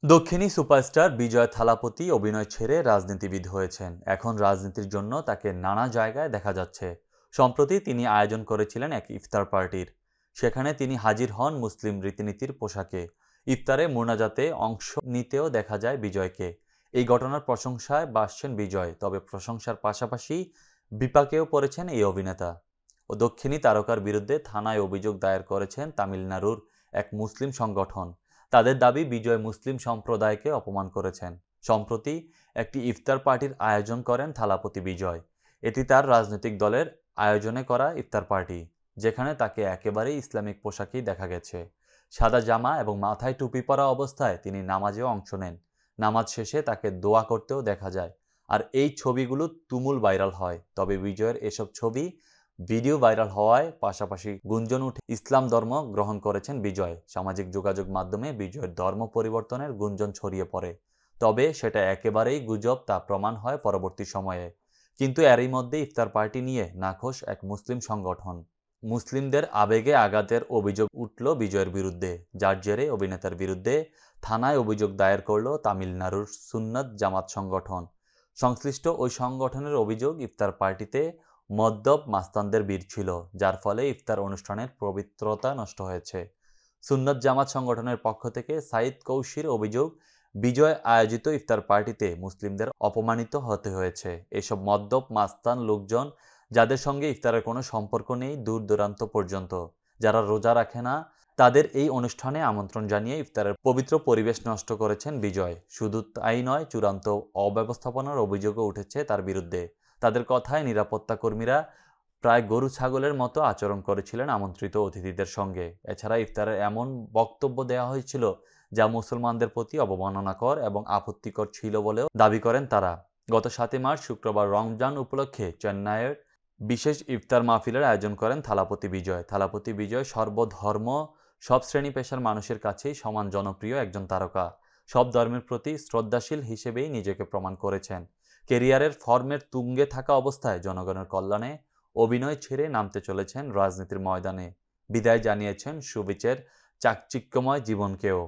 দক্ষিণী সুপারস্টার বিজয় থালাপতি অভিনয় ছেড়ে রাজনীতিবিদ হয়েছেন। এখন রাজনীতির জন্য তাকে নানা জায়গায় দেখা যাচ্ছে। সম্প্রতি তিনি আয়োজন করেছিলেন এক ইফতার পার্টির। সেখানে তিনি হাজির হন মুসলিম রীতিনীতির পোশাকে। ইফতারে মোনাজাতে অংশ নিতেও দেখা যায় বিজয়কে। এই ঘটনার প্রশংসায় ভাসছেন বিজয়, তবে প্রশংসার পাশাপাশি বিপাকেও পড়েছেন এই অভিনেতা। ও দক্ষিণী তারকার বিরুদ্ধে থানায় অভিযোগ দায়ের করেছেন তামিলনাড়ুর এক মুসলিম সংগঠন। তাদের দাবি বিজয় মুসলিম সম্প্রদায়কে অপমান করেছেন। সম্প্রতি একটি ইফতার পার্টির আয়োজন করেন থালাপতি বিজয়। এটি তার রাজনৈতিক দলের আয়োজনে করা ইফতার পার্টি, যেখানে তাকে একেবারেই ইসলামিক পোশাকেই দেখা গেছে। সাদা জামা এবং মাথায় টুপি পরা অবস্থায় তিনি নামাজেও অংশ নেন। নামাজ শেষে তাকে দোয়া করতেও দেখা যায়। আর এই ছবিগুলো তুমুল ভাইরাল হয়। তবে বিজয়ের এসব ছবি ভিডিও ভাইরাল হওয়ায় পাশাপাশি গুঞ্জন উঠে ইসলাম ধর্ম গ্রহণ করেছেন বিজয়। সামাজিক যোগাযোগ মাধ্যমে বিজয়ের ধর্ম পরিবর্তনের গুঞ্জন ছড়িয়ে পড়ে। তবে সেটা একেবারেই গুজব তা প্রমাণ হয় পরবর্তী সময়ে। কিন্তু এরই মধ্যে ইফতার পার্টি নিয়ে নাখোশ এক মুসলিম সংগঠন। মুসলিমদের আবেগে আঘাতের অভিযোগ উঠল বিজয়ের বিরুদ্ধে, যার জেরে অভিনেতার বিরুদ্ধে থানায় অভিযোগ দায়ের করল তামিলনাড়ুর সুন্নত জামাত সংগঠন। সংশ্লিষ্ট ওই সংগঠনের অভিযোগ, ইফতার পার্টিতে মদ্যপ মাস্তানদের ভিড় ছিল, যার ফলে ইফতার অনুষ্ঠানের পবিত্রতা নষ্ট হয়েছে। সুন্নত জামাত সংগঠনের পক্ষ থেকে সাইদ কৌশির অভিযোগ, বিজয় আয়োজিত ইফতার পার্টিতে মুসলিমদের অপমানিত হতে হয়েছে। এসব মদ্যপ মাস্তান লোকজন, যাদের সঙ্গে ইফতারের কোনো সম্পর্ক নেই দূর দূরান্ত পর্যন্ত, যারা রোজা রাখে না, তাদের এই অনুষ্ঠানে আমন্ত্রণ জানিয়ে ইফতারের পবিত্র পরিবেশ নষ্ট করেছেন বিজয়। শুধু তাই নয়, চূড়ান্ত অব্যবস্থাপনার অভিযোগও উঠেছে তার বিরুদ্ধে। তাদের কথায় নিরাপত্তা কর্মীরা প্রায় গরু ছাগলের মতো আচরণ করেছিলেন আমন্ত্রিত অতিথিদের সঙ্গে। এছাড়া ইফতারে এমন বক্তব্য দেওয়া হয়েছিল যা মুসলমানদের প্রতি অবমাননাকর এবং আপত্তিকর ছিল বলেও দাবি করেন তারা। গত 7 মার্চ শুক্রবার রমজান উপলক্ষে চেন্নাইয়ের বিশেষ ইফতার মাহফিলের আয়োজন করেন থালাপতি বিজয়। থালাপতি বিজয় সর্বধর্ম, সব শ্রেণী পেশার মানুষের কাছেই সমান জনপ্রিয় একজন তারকা। সব ধর্মের প্রতি শ্রদ্ধাশীল হিসেবেই নিজেকে প্রমাণ করেছেন। কেরিয়ারের ফর্মের তুঙ্গে থাকা অবস্থায় জনগণের কল্যাণে অভিনয় ছেড়ে নামতে চলেছেন রাজনীতির ময়দানে। বিদায় জানিয়েছেন সুবিচের চাকচিক্যময় জীবনকেও।